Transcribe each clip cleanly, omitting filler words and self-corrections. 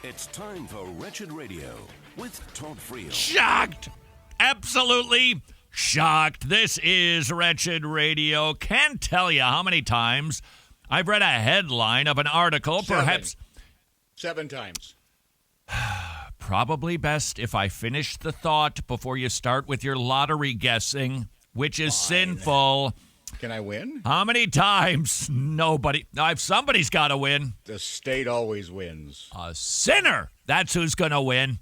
It's time for Wretched Radio with Todd Friel. Shocked! Absolutely shocked. This is Wretched Radio. Can't tell you how many times I've read a headline of an article, perhaps... 7 times. Probably best if I finish the thought before you start with your lottery guessing, which is sinful. Can I win? How many times? Nobody. If somebody's got to win. The state always wins. A sinner. That's who's going to win.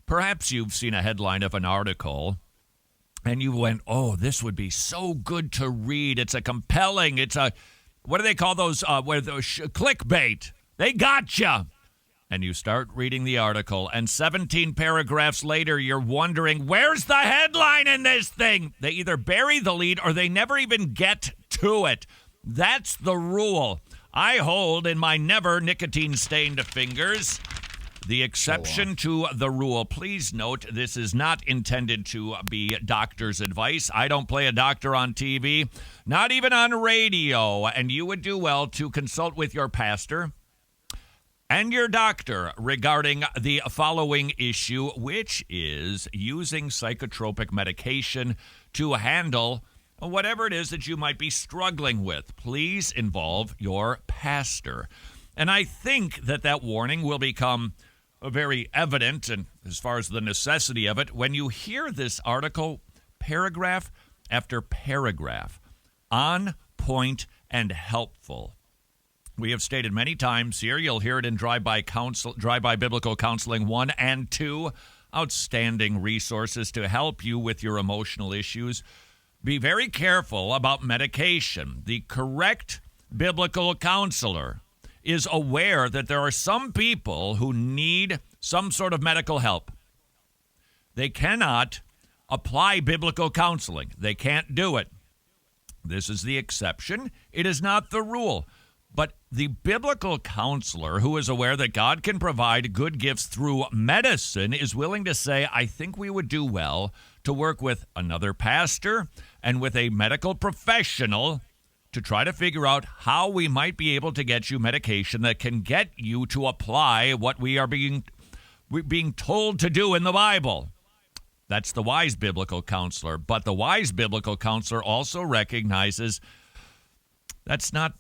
Perhaps you've seen a headline of an article and you went, oh, this would be so good to read. It's a compelling, what do they call those, clickbait. They gotcha. And you start reading the article, and 17 paragraphs later, you're wondering, where's the headline in this thing? They either bury the lead or they never even get to it. That's the rule. I hold in my never nicotine-stained fingers the exception to the rule. Please note, this is not intended to be doctor's advice. I don't play a doctor on TV, not even on radio, and you would do well to consult with your pastor and your doctor regarding the following issue, which is using psychotropic medication to handle whatever it is that you might be struggling with. Please involve your pastor. And I think that warning will become very evident, and as far as the necessity of it, when you hear this article, paragraph after paragraph, on point and helpful. We have stated many times here, you'll hear it in Drive-By Biblical Counseling 1 and 2, outstanding resources to help you with your emotional issues. Be very careful about medication. The correct biblical counselor is aware that there are some people who need some sort of medical help. They cannot apply biblical counseling. They can't do it. This is the exception. It is not the rule. But the biblical counselor who is aware that God can provide good gifts through medicine is willing to say, I think we would do well to work with another pastor and with a medical professional to try to figure out how we might be able to get you medication that can get you to apply what we're being told to do in the Bible. That's the wise biblical counselor. But the wise biblical counselor also recognizes that's not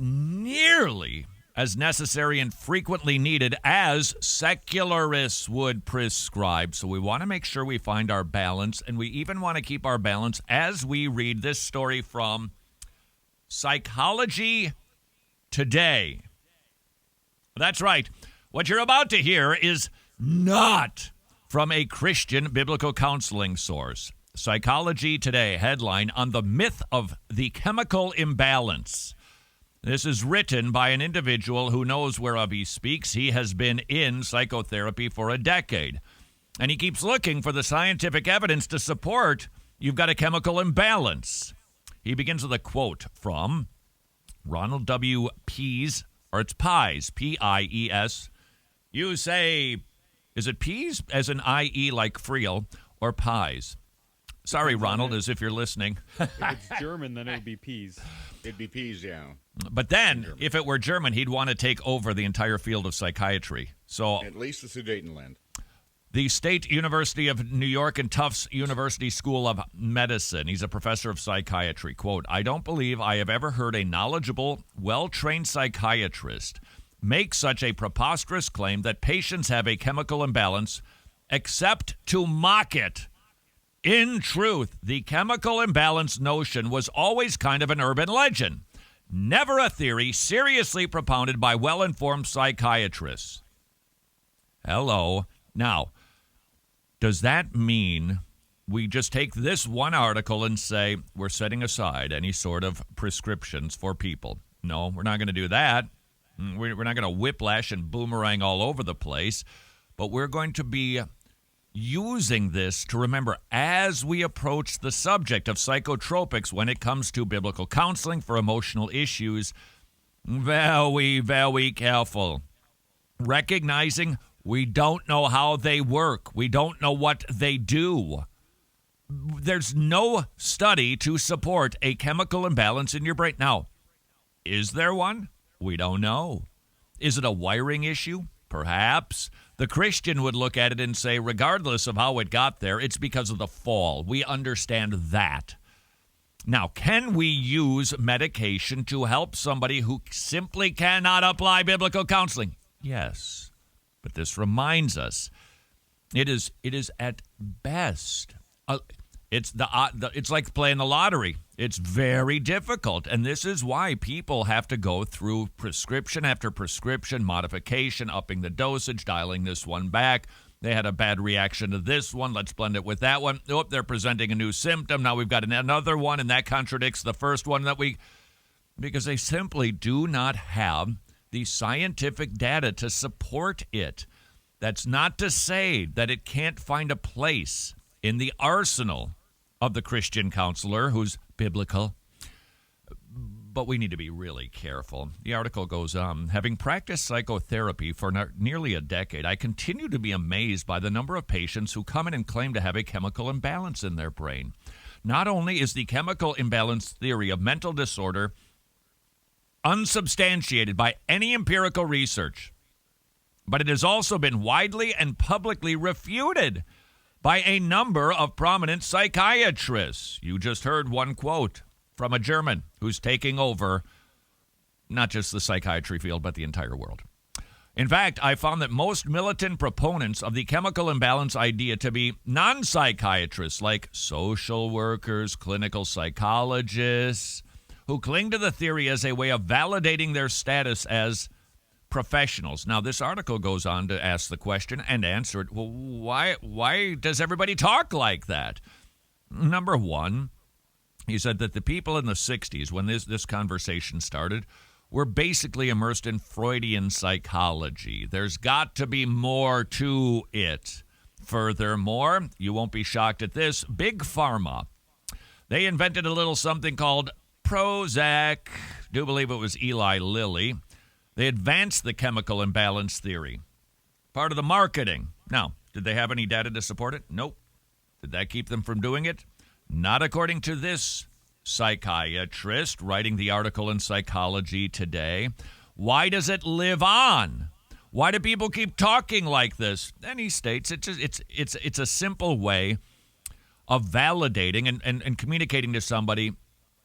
nearly as necessary and frequently needed as secularists would prescribe. So we want to make sure we find our balance, and we even want to keep our balance as we read this story from Psychology Today. That's right. What you're about to hear is not from a Christian biblical counseling source. Psychology Today headline on the myth of the chemical imbalance. This is written by an individual who knows whereof he speaks. He has been in psychotherapy for a decade, and he keeps looking for the scientific evidence to support you've got a chemical imbalance. He begins with a quote from Ronald W. Pease, or it's Pies, P-I-E-S. You say, is it Pease as in I-E like Friel, or Pies? Sorry, Ronald, as if you're listening. If it's German, then it would be peas. It'd be peas, yeah. But then, if it were German, he'd want to take over the entire field of psychiatry. So, at least the Sudetenland. The State University of New York and Tufts University School of Medicine. He's a professor of psychiatry. Quote, I don't believe I have ever heard a knowledgeable, well-trained psychiatrist make such a preposterous claim that patients have a chemical imbalance, except to mock it. In truth, the chemical imbalance notion was always kind of an urban legend, never a theory seriously propounded by well-informed psychiatrists. Hello. Now, does that mean we just take this one article and say we're setting aside any sort of prescriptions for people? No, we're not going to do that. We're not going to whiplash and boomerang all over the place, but we're going to be using this to remember as we approach the subject of psychotropics when it comes to biblical counseling for emotional issues. Very, very careful. Recognizing we don't know how they work. We don't know what they do. There's no study to support a chemical imbalance in your brain. Now, is there one? We don't know. Is it a wiring issue? perhaps. The Christian would look at it and say, regardless of how it got there, it's because of the fall. We understand that. Now, can we use medication to help somebody who simply cannot apply biblical counseling? Yes. But this reminds us, it is at best, it's like playing the lottery. It's very difficult, and this is why people have to go through prescription after prescription, modification, upping the dosage, dialing this one back. They had a bad reaction to this one. Let's blend it with that one. Oh, they're presenting a new symptom. Now we've got another one, and that contradicts the first one because they simply do not have the scientific data to support it. That's not to say that it can't find a place in the arsenal of the Christian counselor who's biblical. But we need to be really careful. The article goes on. Having practiced psychotherapy for nearly a decade, I continue to be amazed by the number of patients who come in and claim to have a chemical imbalance in their brain. Not only is the chemical imbalance theory of mental disorder unsubstantiated by any empirical research, but it has also been widely and publicly refuted by a number of prominent psychiatrists. You just heard one quote from a German who's taking over not just the psychiatry field, but the entire world. In fact, I found that most militant proponents of the chemical imbalance idea to be non-psychiatrists, like social workers, clinical psychologists, who cling to the theory as a way of validating their status as professionals. Now, this article goes on to ask the question and answer it. Well, why does everybody talk like that? Number one, he said that the people in the 60s, when this conversation started, were basically immersed in Freudian psychology. There's got to be more to it. Furthermore, you won't be shocked at this, Big Pharma, they invented a little something called Prozac. Do believe it was Eli Lilly. They advanced the chemical imbalance theory. Part of the marketing. Now, did they have any data to support it? Nope. Did that keep them from doing it? Not according to this psychiatrist writing the article in Psychology Today. Why does it live on? Why do people keep talking like this? And he states it's a simple way of validating and communicating to somebody,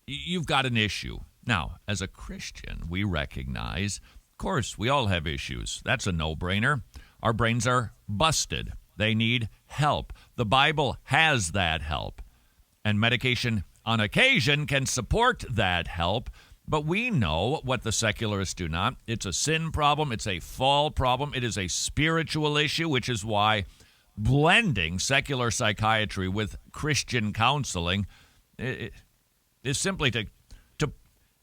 you've got an issue. Now, as a Christian, we recognize, of course, we all have issues. That's a no-brainer. Our brains are busted. They need help. The Bible has that help. And medication, on occasion, can support that help. But we know what the secularists do not. It's a sin problem. It's a fall problem. It is a spiritual issue, which is why blending secular psychiatry with Christian counseling is simply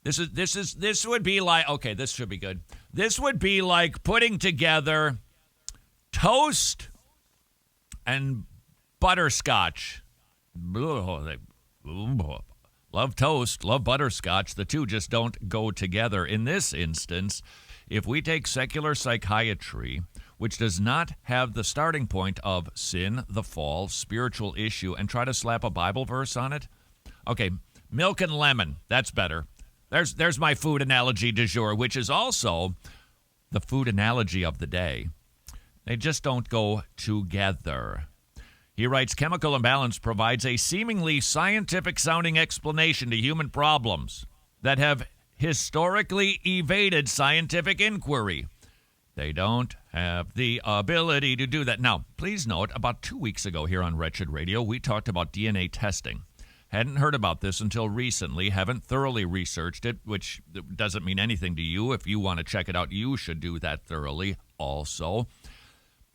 this would be like, okay, this should be good. This would be like putting together toast and butterscotch. Love toast, love butterscotch. The two just don't go together. In this instance, if we take secular psychiatry, which does not have the starting point of sin, the fall, spiritual issue, and try to slap a Bible verse on it, okay, milk and lemon, that's better. There's my food analogy du jour, which is also the food analogy of the day. They just don't go together. He writes, chemical imbalance provides a seemingly scientific-sounding explanation to human problems that have historically evaded scientific inquiry. They don't have the ability to do that. Now, please note, about 2 weeks ago here on Wretched Radio, we talked about DNA testing. Hadn't heard about this until recently, haven't thoroughly researched it, which doesn't mean anything to you. If you want to check it out, you should do that thoroughly also,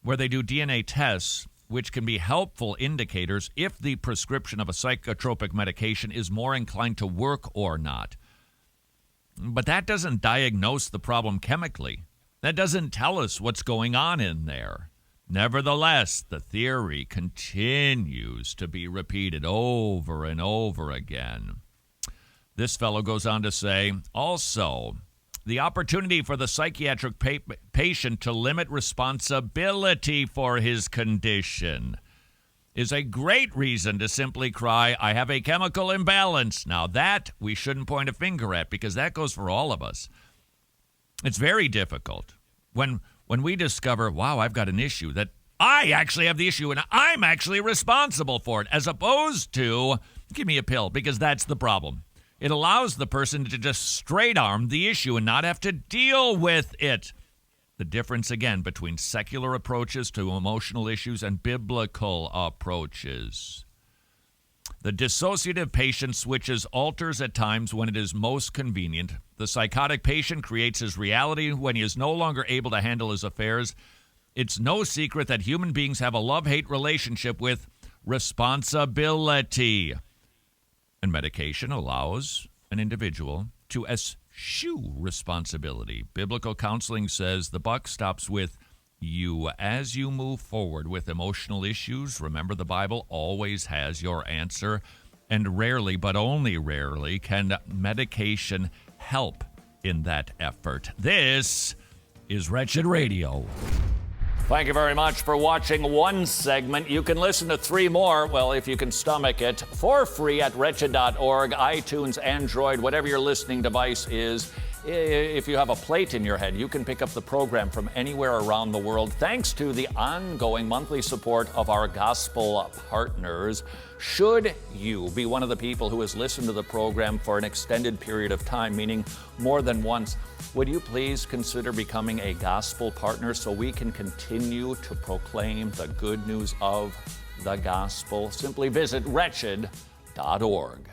where they do DNA tests, which can be helpful indicators if the prescription of a psychotropic medication is more inclined to work or not. But that doesn't diagnose the problem chemically. That doesn't tell us what's going on in there. Nevertheless, the theory continues to be repeated over and over again. This fellow goes on to say, also, the opportunity for the psychiatric patient to limit responsibility for his condition is a great reason to simply cry, I have a chemical imbalance. Now that we shouldn't point a finger at, because that goes for all of us. It's very difficult. When when we discover, wow, I've got an issue, that I actually have the issue and I'm actually responsible for it, as opposed to, give me a pill, because that's the problem. It allows the person to just straight arm the issue and not have to deal with it. The difference, again, between secular approaches to emotional issues and biblical approaches. The dissociative patient switches alters at times when it is most convenient. The psychotic patient creates his reality when he is no longer able to handle his affairs. It's no secret that human beings have a love-hate relationship with responsibility. And medication allows an individual to eschew responsibility. Biblical counseling says the buck stops with you as you move forward with emotional issues. Remember, the Bible always has your answer, and rarely, but only rarely, can medication help in that effort. This is Wretched Radio. Thank you very much for watching one segment. You can listen to 3 more, well, if you can stomach it, for free at wretched.org, iTunes, Android, whatever your listening device is. If you have a plate in your head, you can pick up the program from anywhere around the world, thanks to the ongoing monthly support of our gospel partners. Should you be one of the people who has listened to the program for an extended period of time, meaning more than once, would you please consider becoming a gospel partner so we can continue to proclaim the good news of the gospel? Simply visit wretched.org.